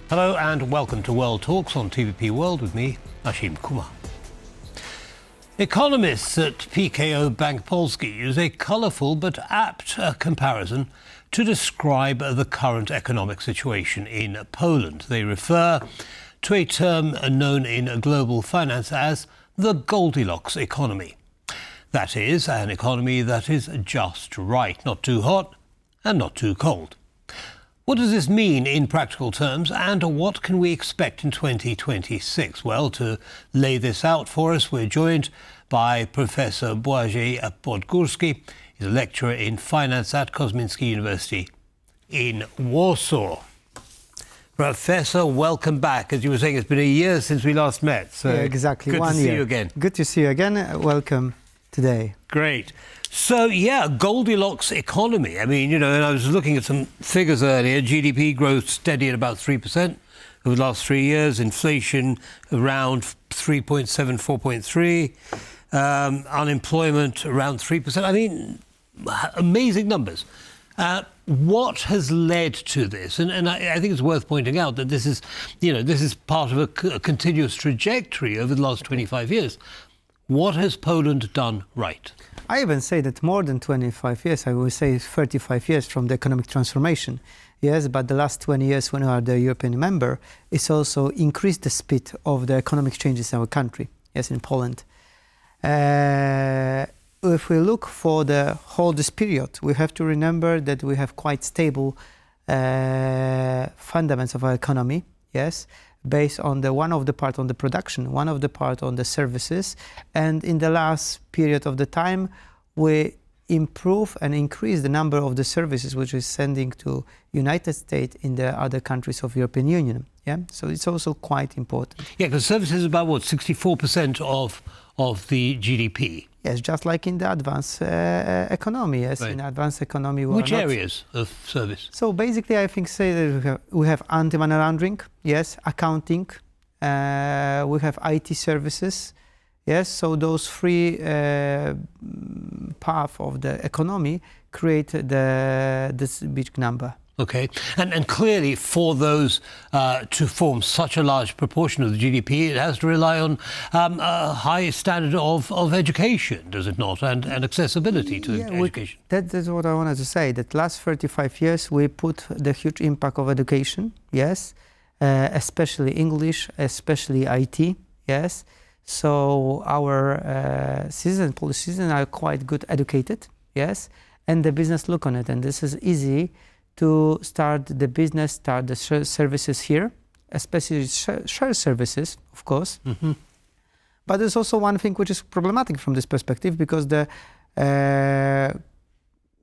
Hello and welcome to World Talks on TVP World with me, Ashim Kumar. Economists at PKO Bank Polski use a colourful but apt comparison to describe the current economic situation in Poland. They refer to a term known in global finance as the Goldilocks economy. That is, an economy that is just right, not too hot and not too cold. What does this mean in practical terms, and what can we expect in 2026? Well, to lay this out for us, we're joined by Professor Błażej Podgórski. He's a lecturer in finance at Kozminski University in Warsaw. Professor, welcome back. As you were saying, it's been a year since we last met. So yeah, exactly. Good 1 to year. see you again. Good to see you again. Welcome today. Great. So, yeah, Goldilocks economy. I mean, you know, and I was looking at some figures earlier. GDP growth steady at about 3% over the last 3 years. Inflation around 3.7, 4.3. Unemployment around 3%. I mean, amazing numbers. What has led to this? And I think it's worth pointing out that this is, you know, this is part of a continuous trajectory over the last 25 years. What has Poland done right? I even say that more than 25 years, I would say 35 years from the economic transformation. Yes, but the last 20 years when we are the European member, it's also increased the speed of the economic changes in our country, yes, in Poland. If we look for the whole this period, we have to remember that we have quite stable fundamentals of our economy, yes, based on the one of the part on the production, one of the part on the services, and in the last period of the time, we improve and increase the number of the services which is sending to United States in the other countries of European Union. Yeah, so it's also quite important. Yeah, because services is about what, 64% of the GDP. Yes, just like in the advanced economy. Yes, right. In advanced economy, which areas of service? So basically, I think say that we have anti-money laundering. Yes, accounting. We have IT services. Yes, so those three paths of the economy create this big number. Okay, and clearly for those to form such a large proportion of the GDP, it has to rely on a high standard of education, does it not, and accessibility to education. That's what I wanted to say, that last 35 years we put the huge impact of education, yes, especially English, especially IT, yes. So our Polish citizens are quite good educated, yes, and the business look on it, and this is easy to start the business, start the services here, especially share services, of course. Mm-hmm. But there's also one thing which is problematic from this perspective, because the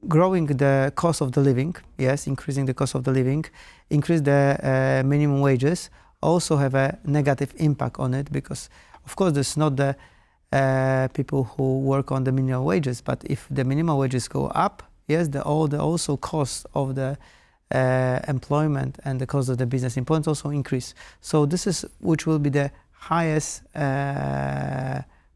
growing the cost of the living, yes, increasing the cost of the living, increase the minimum wages, also have a negative impact on it, because of course there's not the people who work on the minimum wages, but if the minimum wages go up, yes, the also cost of the employment and the cost of the business in Poland also increase. So this is which will be the highest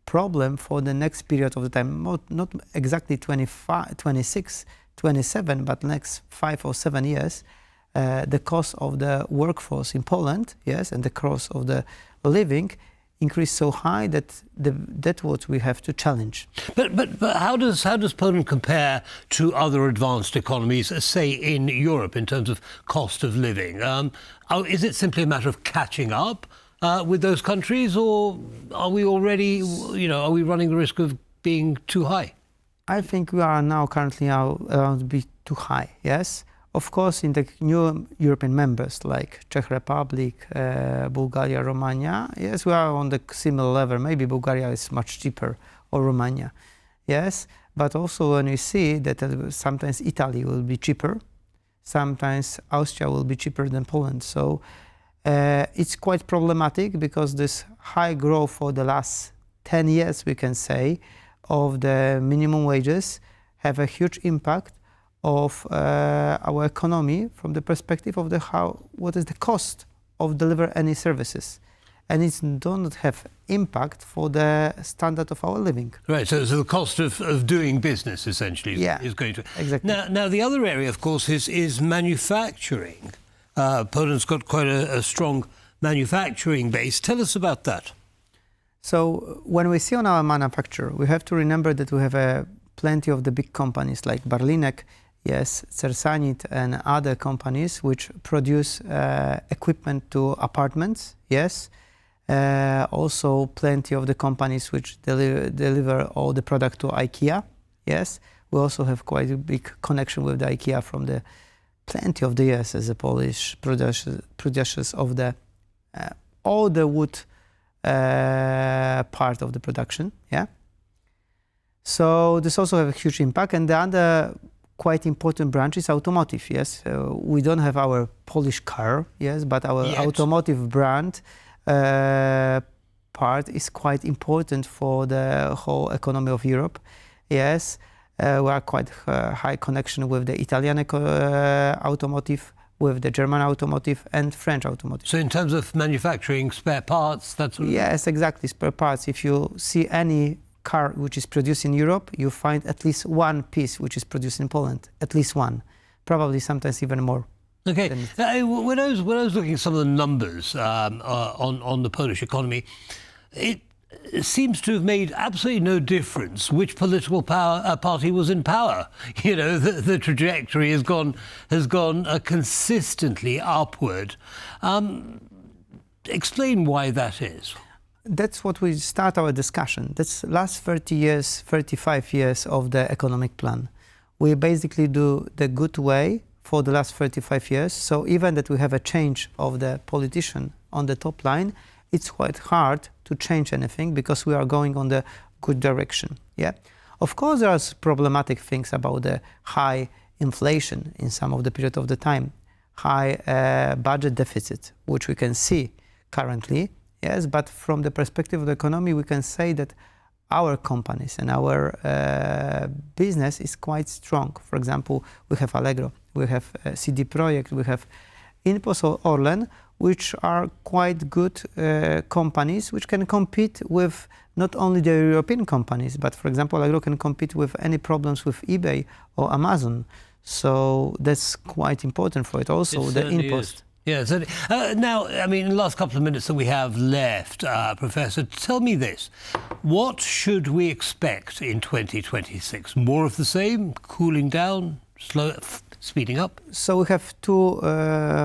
problem for the next period of the time. Not exactly 25, 26, 27, but next 5 or 7 years. The cost of the workforce in Poland, yes, and the cost of the living increase so high that that's what we have to challenge. But how does Poland compare to other advanced economies, say in Europe, in terms of cost of living? Is it simply a matter of catching up with those countries, or are we already, you know, are we running the risk of being too high? I think we are now currently around to be too high. Yes. Of course, in the new European members like Czech Republic, Bulgaria, Romania, yes, we are on the similar level. Maybe Bulgaria is much cheaper, or Romania, yes. But also when we see that sometimes Italy will be cheaper, sometimes Austria will be cheaper than Poland. So it's quite problematic, because this high growth for the last 10 years, we can say, of the minimum wages have a huge impact of our economy from the perspective of what is the cost of deliver any services. and it don't have impact for the standard of our living. Right, so the cost of doing business essentially is going to... Exactly. Now the other area, of course, is manufacturing. Poland's got quite a strong manufacturing base. Tell us about that. So when we see on our manufacture, we have to remember that we have plenty of the big companies like Barlinek, yes, Cersanit and other companies which produce equipment to apartments, yes. Also plenty of the companies which deliver all the product to IKEA, yes. We also have quite a big connection with the IKEA from the plenty of the years as a Polish producers of the all the wood part of the production, yeah. So this also have a huge impact, and the other quite important branch is automotive, yes. We don't have our Polish car, yes, but our automotive brand part is quite important for the whole economy of Europe, yes. We are quite high connection with the Italian automotive, with the German automotive and French automotive. So in terms of manufacturing spare parts, that's... Yes, exactly, spare parts. If you see any car which is produced in Europe, you find at least one piece which is produced in Poland, at least one, probably sometimes even more. Okay, when I was looking at some of the numbers on the Polish economy, it seems to have made absolutely no difference which political party was in power. You know, the trajectory has gone consistently upward. Explain why that is. That's what we start our discussion. That's last 30 years, 35 years of the economic plan. We basically do the good way for the last 35 years. So even that we have a change of the politician on the top line, it's quite hard to change anything because we are going on the good direction. Yeah, of course there are problematic things about the high inflation in some of the period of the time, high budget deficit, which we can see currently. Yes, but from the perspective of the economy, we can say that our companies and our business is quite strong. For example, we have Allegro, we have CD Projekt, we have InPost or Orlen, which are quite good companies which can compete with not only the European companies, but for example, Allegro can compete with any problems with eBay or Amazon. So that's quite important for it. Also, the InPost. Yeah, so, now, I mean, in the last couple of minutes that we have left, Professor, tell me this. What should we expect in 2026? More of the same? Cooling down? Speeding up? So we have two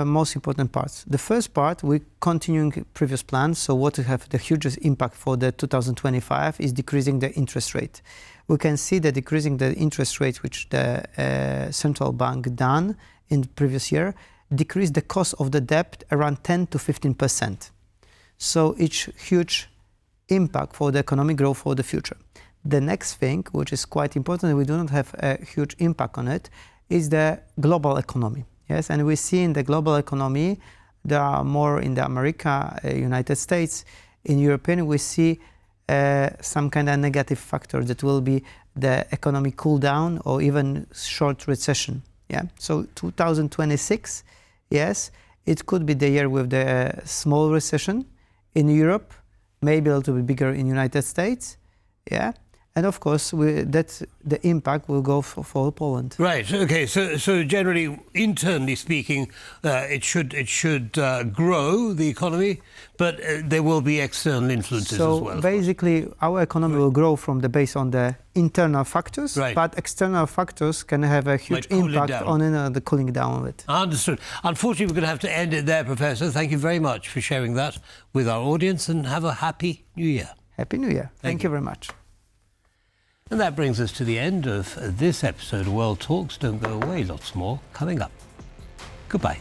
most important parts. The first part, we're continuing previous plans. So what we have the hugest impact for the 2025 is decreasing the interest rate. We can see that decreasing the interest rate, which the central bank done in the previous year, decrease the cost of the debt around 10 to 15%. So it's huge impact for the economic growth for the future. The next thing, which is quite important, we do not have a huge impact on it, is the global economy. Yes, and we see in the global economy, there are more in the America, United States, in European, we see some kind of negative factor that will be the economic cool down or even short recession. Yeah, so 2026, yes, it could be the year with the small recession in Europe, maybe a little bit bigger in United States, yeah. And of course, the impact will go for Poland. Right. Okay. So generally, internally speaking, it should grow the economy, but there will be external influences as well. So basically, our economy will grow from the base on the internal factors, but external factors can have a huge impact on the cooling down of it. Understood. Unfortunately, we're going to have to end it there, Professor. Thank you very much for sharing that with our audience, and have a happy New Year. Happy New Year. Thank you very much. And that brings us to the end of this episode of World Talks. Don't go away, lots more coming up. Goodbye.